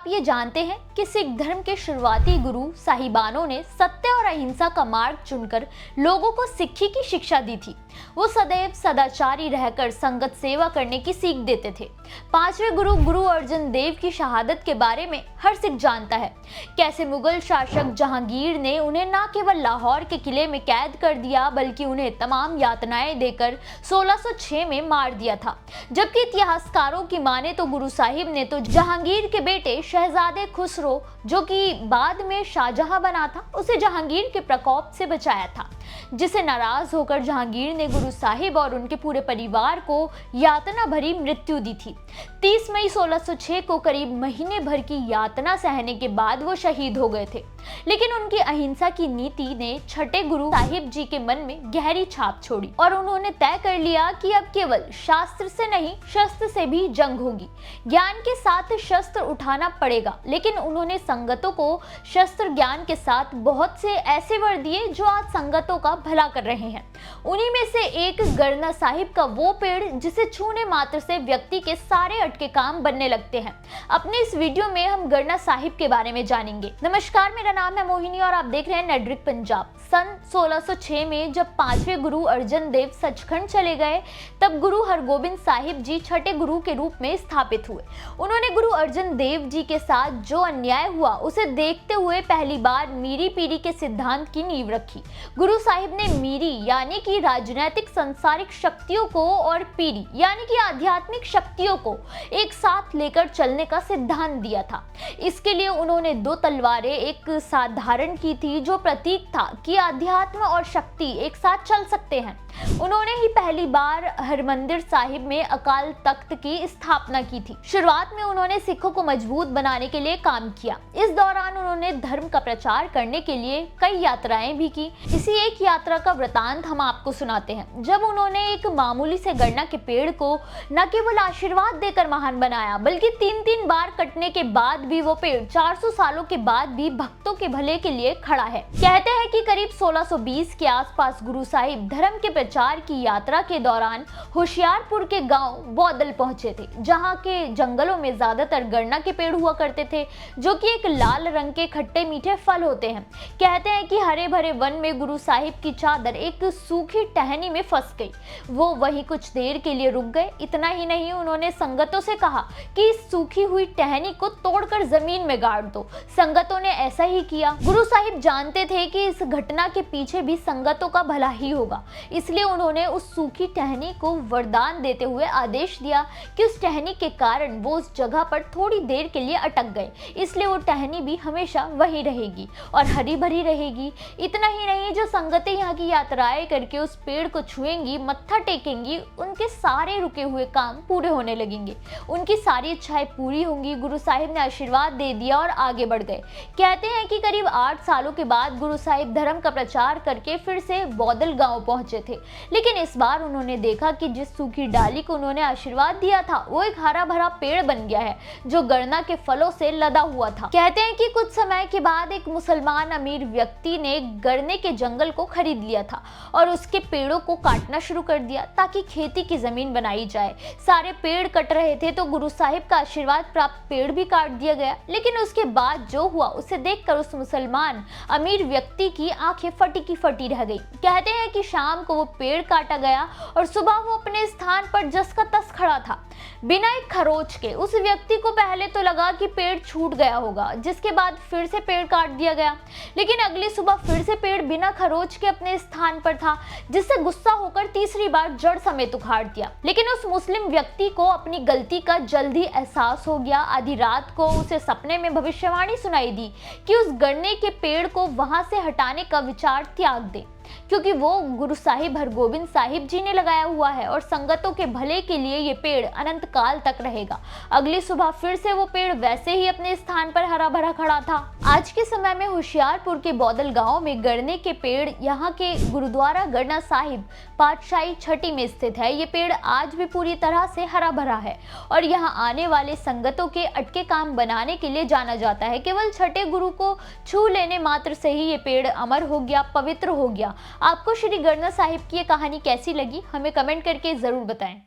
आप ये जानते हैं कि सिख धर्म के शुरुआती गुरु साहिबानों ने सत्य और अहिंसा का मार्ग चुनकर लोगों को सिक्खी की शिक्षा दी थी। वो सदैव सदाचारी रहकर संगत सेवा करने की सीख देते थे। पांचवें गुरु गुरु अर्जन देव की शहादत के बारे में हर सिख जानता है। कैसे मुगल शासक जहांगीर ने उन्हें न केवल लाहौर के किले में कैद कर दिया बल्कि उन्हें तमाम यातनाएं देकर 1606 में मार दिया था। जबकि इतिहासकारों की माने तो गुरु साहिब ने तो जहांगीर के बेटे शहजादे खुसरो, जो कि बाद में शाहजहां बना था, उसे जहांगीर के प्रकोप से बचाया था, जिसे नाराज होकर जहांगीर ने गुरु साहिब और उनके पूरे परिवार को यातना भरी मृत्यु दी थी। 30 मई 1606 को करीब महीने भर की यातना सहने के बाद वो शहीद हो गए थे। लेकिन उनकी अहिंसा की नीति ने छठे गुरु साहिब जी के मन में गहरी छाप छोड़ी और उन्होंने तय कर लिया कि अब केवल शास्त्र से नहीं, शस्त्र से भी जंग होगी। ज्ञान के साथ शस्त्र उठाना पड़ेगा, लेकिन उन्होंने संगतों को शस्त्र ज्ञान के साथ बहुत से ऐसे वर दिए जो आज संगतों का भला कर रहे हैं। उन्हीं में से एक गरना साहिब का वो पेड़ जिसे छूने मात्र से व्यक्ति के सारे अटके काम बनने लगते हैं। अपने इस वीडियो में हम गरना साहिब के बारे में जानेंगे। नमस्कार, मेरा नाम है मोहिनी और आप देख रहे हैं नेटड्रिक पंजाब। सन 1606 में जब पांचवें गुरु अर्जन देव सचखंड चले गए, तब गुरु हरगोबिंद साहिब जी छठे गुरु के रूप में स्थापित हुए। उन्होंने गुरु अर्जन देव जी के साथ जो अन्याय हुआ उसे देखते हुए पहली बार मीरी पीरी के सिद्धांत की नींव रखी। गुरु साहिब ने मीरी यानी कि राजनैतिक सांसारिक शक्तियों को और पीरी यानी कि आध्यात्मिक शक्तियों को एक साथ लेकर चलने का सिद्धांत दिया था। इसके लिए उन्होंने दो तलवारें एक साथ धारण की थी, जो प्रतीक था कि अध्यात्म और शक्ति एक साथ चल सकते हैं। उन्होंने ही पहली बार हरमंदिर साहिब में अकाल तख्त की स्थापना की थी। शुरुआत में उन्होंने सिखों को मजबूत बनाने के लिए काम किया। इस दौरान उन्होंने धर्म का प्रचार करने के लिए कई यात्राएं भी की। इसी एक यात्रा का वृतांत हम आपको सुनाते हैं। जब उन्होंने एक मामूली से गन्ना के पेड़ को न केवल आशीर्वाद देकर महान बनाया, बल्कि 3-3 बार कटने के बाद भी वो पेड़ 400 सालों के बाद भी भक्तों के भले के लिए खड़ा है। कहते हैं कि करीब 1620 के आसपास गुरु साहिब धर्म के प्रचार की यात्रा के दौरान होशियारपुर के गांव बौदल पहुंचे थे, जहां के जंगलों में ज्यादातर गन्ना के पेड़ हुआ करते थे, जो कि एक लाल रंग के खट्टे मीठे फल होते हैं। कहते हैं कि हरे भरे वन में गुरु साहिब की चादर एक सूखी टहनी में फंस गई। वो वहीं कुछ देर के लिए रुक गए। इतना ही नहीं, उन्होंने संगतों से कहा कि इस सूखी हुई टहनी को तोड़कर जमीन में गाड़ दो। संगतों ने ऐसा ही किया। गुरु साहिब जानते थे कि इस घटना के पीछे भी संगतों का भला ही होगा, इसलिए उन्होंने उस सूखी टहनी को वरदान देते हुए आदेश दिया कि उस टहनी के कारण वो उस जगह पर थोड़ी देर के लिए अटक गए, इसलिए वो टहनी भी हमेशा वही रहेगी और हरी भरी रहेगी। इतना ही नहीं, जो संगतें यहाँ की यात्राएं करके उस पेड़ को छुएंगी, मत्था टेकेंगी, उनके सारे रुके हुए काम पूरे होने लगेंगे, उनकी सारी इच्छाएं पूरी होंगी। गुरु साहिब ने आशीर्वाद दे दिया और आगे बढ़ गए। कहते हैं कि करीब 8 सालों के बाद गुरु साहिब धर्म का प्रचार करके फिर से बौदल गांव पहुंचे थे। लेकिन इस बार उन्होंने देखा कि जिस सूखी डाली को उन्होंने आशीर्वाद दिया था, वो एक हरा भरा पेड़ बन गया है, जो गन्ना के फलों से लदा हुआ था। कहते हैं कि कुछ समय के बाद एक मुसलमान अमीर व्यक्ति ने गन्ने के जंगल को खरीद लिया था और उसके पेड़ों को काटना शुरू कर दिया ताकि खेती की जमीन बनाई जाए। सारे पेड़ कट रहे थे तो गुरु साहिब का आशीर्वाद प्राप्त पेड़ भी काट दिया गया। लेकिन उसके बाद जो हुआ उसे देखकर उस मुसलमान अमीर व्यक्ति की आंखें फटी की फटी रह गई। कहते हैं कि शाम को वो पेड़ काटा गया और सुबह वो अपने स्थान पर जस का तस खड़ा था, बिना एक खरोच के। उस व्यक्ति को पहले तो लगा कि पेड़ छूट गया होगा, जिसके बाद फिर से पेड़ काट दिया गया। लेकिन अगली सुबह फिर से पेड़ बिना खरोच के अपने स्थान पर था, जिससे गुस्सा होकर तीसरी बार जड़ समेत उखाड़ दिया। लेकिन उस मुस्लिम व्यक्ति को अपनी गलती का जल्दी एहसास हो गया। आधी रात को उसे सपने में भविष्यवाणी सुनाई दी कि उस गन्ने के पेड़ को वहां से हटाने का विचार त्याग दे, क्योंकि वो गुरु साहिब हरगोबिंद साहिब जी ने लगाया हुआ है और संगतों के भले के लिए ये पेड़ अनंत काल तक रहेगा। अगली सुबह फिर से वो पेड़ वैसे ही अपने स्थान पर हरा भरा खड़ा था। आज के समय में होशियारपुर के बौदल गांव में गन्ने के पेड़ यहाँ के गुरुद्वारा गरना साहिब पातशाही छठी में स्थित है। ये पेड़ आज भी पूरी तरह से हरा भरा है और यहाँ आने वाले संगतों के अटके काम बनाने के लिए जाना जाता है। केवल छठे गुरु को छू लेने मात्र से ही ये पेड़ अमर हो गया, पवित्र हो गया। आपको श्री गरना साहिब की ये कहानी कैसी लगी, हमें कमेंट करके जरूर बताएं।